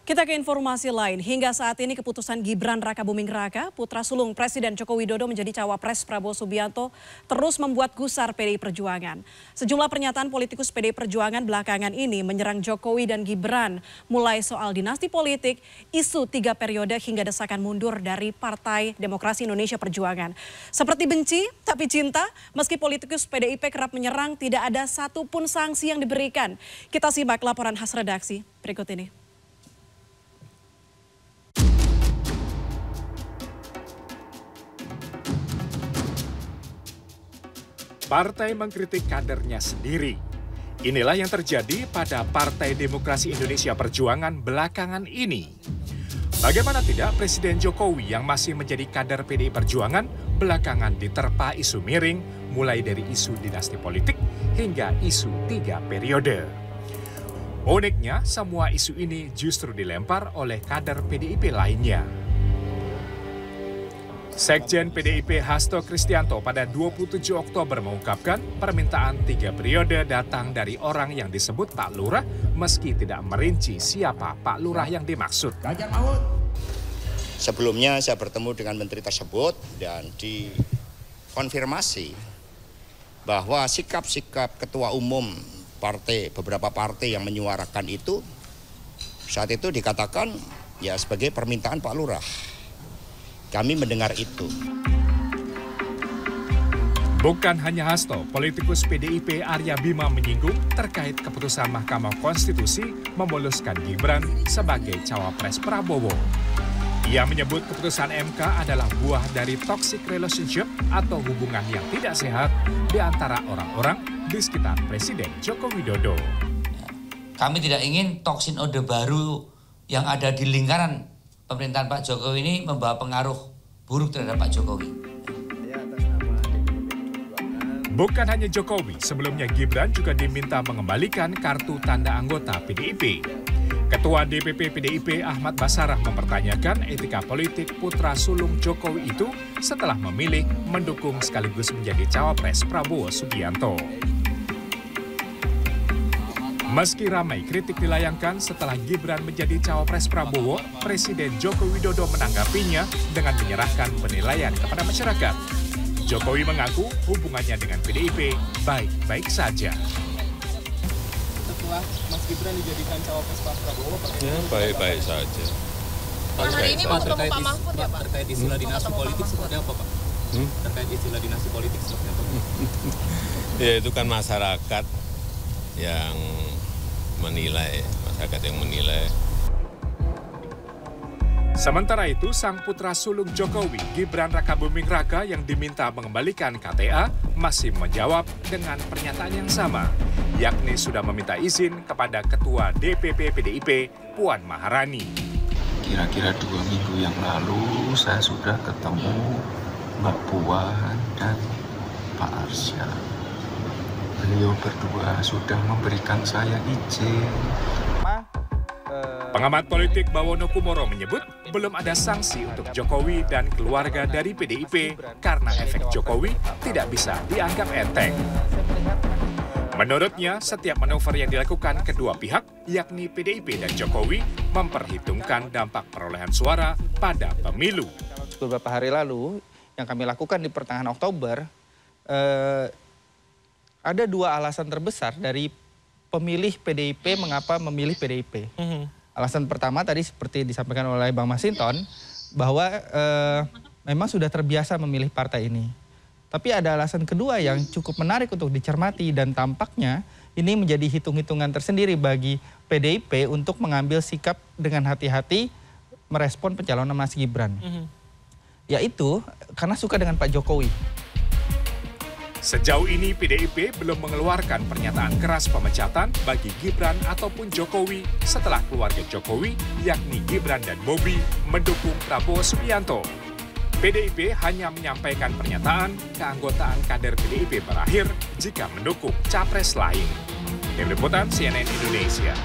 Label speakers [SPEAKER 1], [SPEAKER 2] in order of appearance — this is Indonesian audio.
[SPEAKER 1] Kita ke informasi lain. Hingga saat ini keputusan Gibran Rakabuming Raka, putra sulung Presiden Joko Widodo menjadi cawapres Prabowo Subianto, terus membuat gusar PDI Perjuangan. Sejumlah pernyataan politikus PDI Perjuangan belakangan ini menyerang Jokowi dan Gibran, mulai soal dinasti politik, isu 3 periode hingga desakan mundur dari Partai Demokrasi Indonesia Perjuangan. Seperti benci tapi cinta, meski politikus PDIP kerap menyerang, tidak ada satupun sanksi yang diberikan. Kita simak laporan khas redaksi berikut ini.
[SPEAKER 2] Partai mengkritik kadernya sendiri. Inilah yang terjadi pada Partai Demokrasi Indonesia Perjuangan belakangan ini. Bagaimana tidak Presiden Jokowi yang masih menjadi kader PDI Perjuangan belakangan diterpa isu miring, mulai dari isu dinasti politik hingga isu 3 periode. Uniknya, semua isu ini justru dilempar oleh kader PDIP lainnya. Sekjen PDIP Hasto Kristianto pada 27 Oktober mengungkapkan permintaan 3 periode datang dari orang yang disebut Pak Lurah meski tidak merinci siapa Pak Lurah yang dimaksud.
[SPEAKER 3] Sebelumnya saya bertemu dengan menteri tersebut dan dikonfirmasi bahwa sikap-sikap ketua umum beberapa partai yang menyuarakan itu saat itu dikatakan ya sebagai permintaan Pak Lurah. Kami mendengar itu.
[SPEAKER 2] Bukan hanya Hasto, politikus PDIP Arya Bima menyinggung terkait keputusan Mahkamah Konstitusi memuluskan Gibran sebagai cawapres Prabowo. Ia menyebut keputusan MK adalah buah dari toxic relationship atau hubungan yang tidak sehat di antara orang-orang di sekitar Presiden Joko Widodo.
[SPEAKER 4] Kami tidak ingin toksin ode baru yang ada di lingkaran pemerintahan Pak Jokowi ini membawa pengaruh buruk terhadap Pak Jokowi.
[SPEAKER 2] Bukan hanya Jokowi, sebelumnya Gibran juga diminta mengembalikan kartu tanda anggota PDIP. Ketua DPP PDIP Ahmad Basarah mempertanyakan etika politik putra sulung Jokowi itu setelah memilih mendukung sekaligus menjadi cawapres Prabowo Subianto. Meski ramai kritik dilayangkan setelah Gibran menjadi cawapres Prabowo, Presiden Joko Widodo menanggapinya dengan menyerahkan penilaian kepada masyarakat. Jokowi mengaku hubungannya dengan PDIP baik-baik saja.
[SPEAKER 5] Setelah Mas Gibran dijadikan cawapres Pak Prabowo,
[SPEAKER 6] ya, baik-baik saja.
[SPEAKER 7] Hari ini mau ketemu Pak Mahfud ya Pak?
[SPEAKER 5] Terkait istilah dinasti politik seperti apa Pak? Terkait istilah dinasti politik seperti apa?
[SPEAKER 6] Ya itu kan masyarakat yang menilai,
[SPEAKER 2] Sementara itu, sang putra sulung Jokowi, Gibran Rakabuming Raka yang diminta mengembalikan KTA, masih menjawab dengan pernyataan yang sama, yakni sudah meminta izin kepada Ketua DPP PDIP, Puan Maharani.
[SPEAKER 8] Kira-kira 2 minggu yang lalu saya sudah ketemu Mbak Puan dan Pak Arsya. Beliau berdua sudah memberikan saya izin.
[SPEAKER 2] Pengamat politik Bawono Kumoro menyebut belum ada sanksi untuk Jokowi dan keluarga dari PDIP karena efek Jokowi tidak bisa dianggap enteng. Menurutnya, setiap manuver yang dilakukan kedua pihak, yakni PDIP dan Jokowi, memperhitungkan dampak perolehan suara pada pemilu.
[SPEAKER 9] Beberapa hari lalu yang kami lakukan di pertengahan Oktober, ada 2 alasan terbesar dari pemilih PDIP mengapa memilih PDIP. Alasan pertama tadi seperti disampaikan oleh Bang Masinton, bahwa memang sudah terbiasa memilih partai ini. Tapi ada alasan kedua yang cukup menarik untuk dicermati dan tampaknya ini menjadi hitung-hitungan tersendiri bagi PDIP untuk mengambil sikap dengan hati-hati merespon pencalonan Mas Gibran. Yaitu karena suka dengan Pak Jokowi.
[SPEAKER 2] Sejauh ini PDIP belum mengeluarkan pernyataan keras pemecatan bagi Gibran ataupun Jokowi setelah keluarga Jokowi, yakni Gibran dan Bobi, mendukung Prabowo Subianto. PDIP hanya menyampaikan pernyataan keanggotaan kader PDIP berakhir jika mendukung capres lain. Tim Liputan CNN Indonesia.